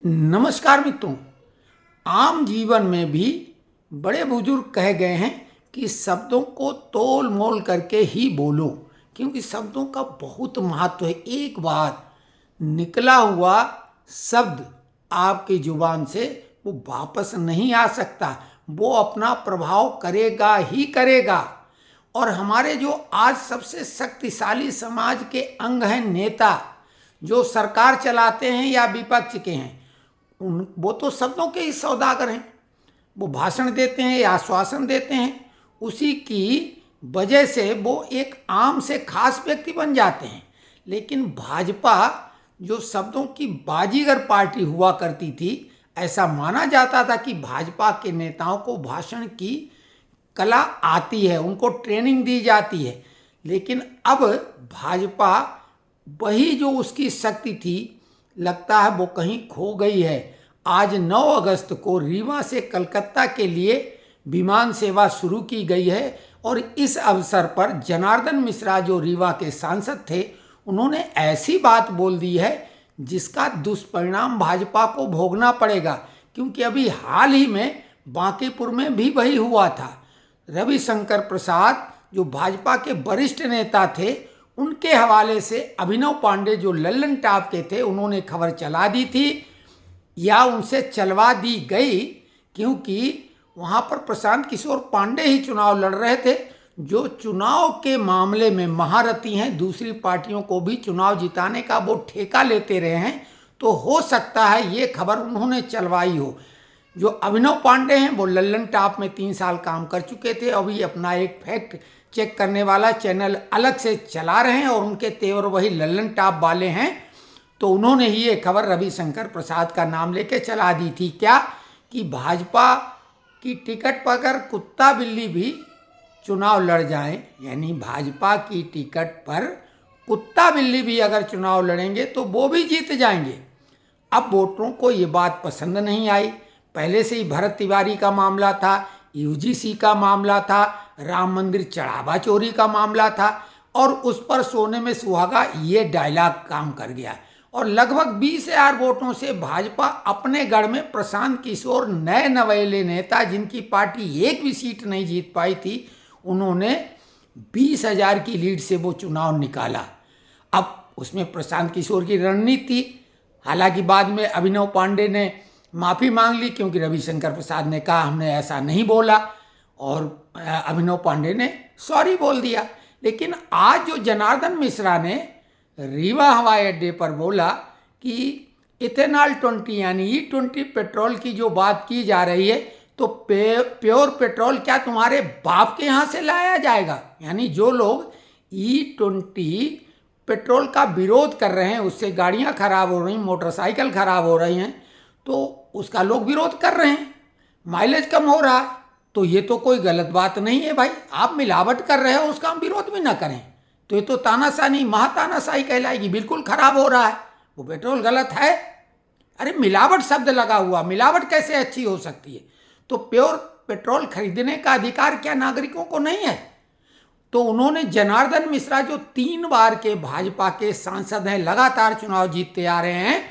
नमस्कार मित्रों। आम जीवन में भी बड़े बुजुर्ग कह गए हैं कि शब्दों को तोल मोल करके ही बोलो, क्योंकि शब्दों का बहुत महत्व है। एक बार निकला हुआ शब्द आपकी जुबान से वो वापस नहीं आ सकता, वो अपना प्रभाव करेगा ही करेगा। और हमारे जो आज सबसे शक्तिशाली समाज के अंग हैं नेता, जो सरकार चलाते हैं या विपक्ष के हैं, वो तो शब्दों के ही सौदागर हैं। वो भाषण देते हैं या आश्वासन देते हैं, उसी की वजह से वो एक आम से खास व्यक्ति बन जाते हैं। लेकिन भाजपा जो शब्दों की बाजीगर पार्टी हुआ करती थी, ऐसा माना जाता था कि भाजपा के नेताओं को भाषण की कला आती है, उनको ट्रेनिंग दी जाती है। लेकिन अब भाजपा वही जो उसकी शक्ति थी, लगता है वो कहीं खो गई है। आज 9 अगस्त को रीवा से कलकत्ता के लिए विमान सेवा शुरू की गई है और इस अवसर पर जनार्दन मिश्रा जो रीवा के सांसद थे, उन्होंने ऐसी बात बोल दी है जिसका दुष्परिणाम भाजपा को भोगना पड़ेगा। क्योंकि अभी हाल ही में बांकीपुर में भी वही हुआ था। रविशंकर प्रसाद जो भाजपा के वरिष्ठ नेता थे, उनके हवाले से अभिनव पांडे जो लल्लन टॉप के थे, उन्होंने खबर चला दी थी या उनसे चलवा दी गई, क्योंकि वहाँ पर प्रशांत किशोर पांडे ही चुनाव लड़ रहे थे, जो चुनाव के मामले में महारथी हैं। दूसरी पार्टियों को भी चुनाव जिताने का वो ठेका लेते रहे हैं, तो हो सकता है ये खबर उन्होंने चलवाई हो। जो अभिनव पांडे हैं वो लल्लन टॉप में 3 साल काम कर चुके थे, अभी अपना एक फैक्ट चेक करने वाला चैनल अलग से चला रहे हैं और उनके तेवर वही लल्लन टॉप वाले हैं। तो उन्होंने ही ये खबर रविशंकर प्रसाद का नाम लेके चला दी थी, क्या कि भाजपा की टिकट पर अगर कुत्ता बिल्ली भी चुनाव लड़ जाएं, यानी भाजपा की टिकट पर कुत्ता बिल्ली भी अगर चुनाव लड़ेंगे तो वो भी जीत जाएंगे। अब वोटरों को ये बात पसंद नहीं आई। पहले से ही भरत तिवारी का मामला था, यूजीसी का मामला था, राम मंदिर चढ़ावा चोरी का मामला था, और उस पर सोने में सुहागा ये डायलॉग काम कर गया। और लगभग 20,000 वोटों से भाजपा अपने गढ़ में प्रशांत किशोर, नए नवेले नेता जिनकी पार्टी एक भी सीट नहीं जीत पाई थी, उन्होंने 20,000 की लीड से वो चुनाव निकाला। अब उसमें प्रशांत किशोर की रणनीति, हालांकि बाद में अभिनव पांडे ने माफ़ी मांग ली, क्योंकि रविशंकर प्रसाद ने कहा हमने ऐसा नहीं बोला, और अभिनव पांडे ने सॉरी बोल दिया। लेकिन आज जो जनार्दन मिश्रा ने रीवा हवाई अड्डे पर बोला कि इथेनॉल 20 यानी E20 पेट्रोल की जो बात की जा रही है, तो प्योर पेट्रोल क्या तुम्हारे बाप के यहाँ से लाया जाएगा? यानी जो लोग E20 पेट्रोल का विरोध कर रहे हैं, उससे गाड़ियाँ खराब हो रही, मोटरसाइकिल खराब हो रही हैं, तो उसका लोग विरोध कर रहे हैं, माइलेज कम हो रहा है, तो ये तो कोई गलत बात नहीं है भाई। आप मिलावट कर रहे हो, उसका हम विरोध भी ना करें तो ये तो तानाशाही, महातानाशाही कहलाएगी। बिल्कुल खराब हो रहा है, वो पेट्रोल गलत है। अरे मिलावट शब्द लगा हुआ, मिलावट कैसे अच्छी हो सकती है? तो प्योर पेट्रोल खरीदने का अधिकार क्या नागरिकों को नहीं है? तो उन्होंने जनार्दन मिश्रा जो 3 बार के भाजपा के सांसद हैं, लगातार चुनाव जीतते आ रहे हैं,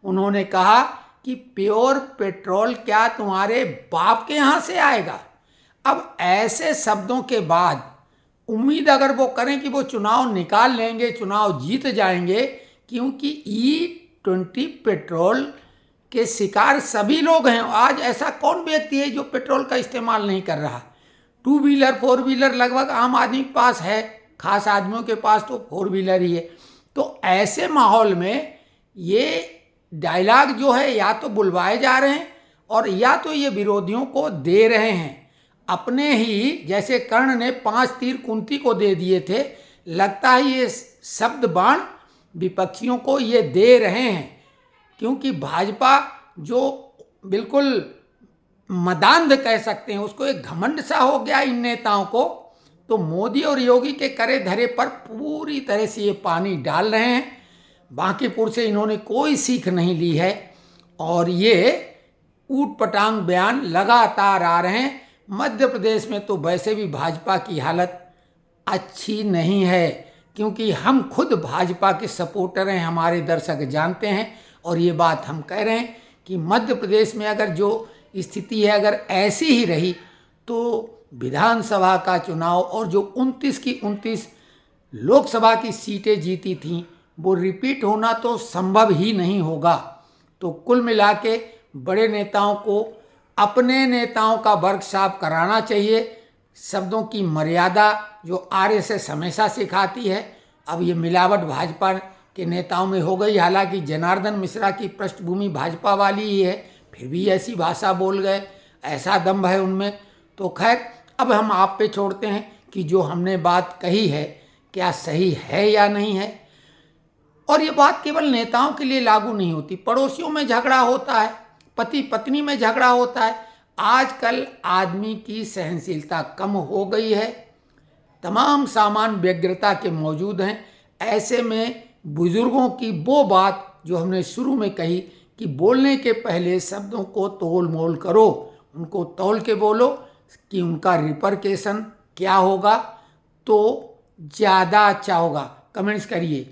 उन्होंने कहा कि प्योर पेट्रोल क्या तुम्हारे बाप के यहाँ से आएगा? अब ऐसे शब्दों के बाद उम्मीद अगर वो करें कि वो चुनाव निकाल लेंगे, चुनाव जीत जाएंगे, क्योंकि E20 पेट्रोल के शिकार सभी लोग हैं। आज ऐसा कौन व्यक्ति है जो पेट्रोल का इस्तेमाल नहीं कर रहा? 2 व्हीलर 4 व्हीलर लगभग आम आदमी के पास है, खास आदमियों के पास तो 4 व्हीलर ही है। तो ऐसे माहौल में ये डायलॉग जो है या तो बुलवाए जा रहे हैं और या तो ये विरोधियों को दे रहे हैं। अपने ही जैसे कर्ण ने 5 तीर कुंती को दे दिए थे, लगता है ये शब्द बाण विपक्षियों को ये दे रहे हैं। क्योंकि भाजपा जो बिल्कुल मदांध कह सकते हैं, उसको एक घमंड सा हो गया इन नेताओं को, तो मोदी और योगी के करे धरे पर पूरी तरह से ये पानी डाल रहे हैं। बांकीपुर से इन्होंने कोई सीख नहीं ली है और ये ऊट पटांग बयान लगातार आ रहे हैं। मध्य प्रदेश में तो वैसे भी भाजपा की हालत अच्छी नहीं है, क्योंकि हम खुद भाजपा के सपोर्टर हैं, हमारे दर्शक जानते हैं, और ये बात हम कह रहे हैं कि मध्य प्रदेश में अगर जो स्थिति है अगर ऐसी ही रही तो विधानसभा का चुनाव और जो 29 की 29 लोकसभा की सीटें जीती थीं वो रिपीट होना तो संभव ही नहीं होगा। तो कुल मिला के बड़े नेताओं को अपने नेताओं का वर्कशॉप कराना चाहिए। शब्दों की मर्यादा जो आरएसएस हमेशा सिखाती है, अब ये मिलावट भाजपा के नेताओं में हो गई। हालांकि जनार्दन मिश्रा की पृष्ठभूमि भाजपा वाली ही है, फिर भी ऐसी भाषा बोल गए, ऐसा दम्भ है उनमें। तो खैर अब हम आप पे छोड़ते हैं कि जो हमने बात कही है क्या सही है या नहीं है। और ये बात केवल नेताओं के लिए लागू नहीं होती, पड़ोसियों में झगड़ा होता है, पति पत्नी में झगड़ा होता है। आजकल आदमी की सहनशीलता कम हो गई है, तमाम सामान व्यग्रता के मौजूद हैं। ऐसे में बुजुर्गों की वो बात जो हमने शुरू में कही कि बोलने के पहले शब्दों को तोल मोल करो, उनको तौल के बोलो कि उनका रिपरकेशन क्या होगा तो ज़्यादा अच्छा होगा। कमेंट्स करिए।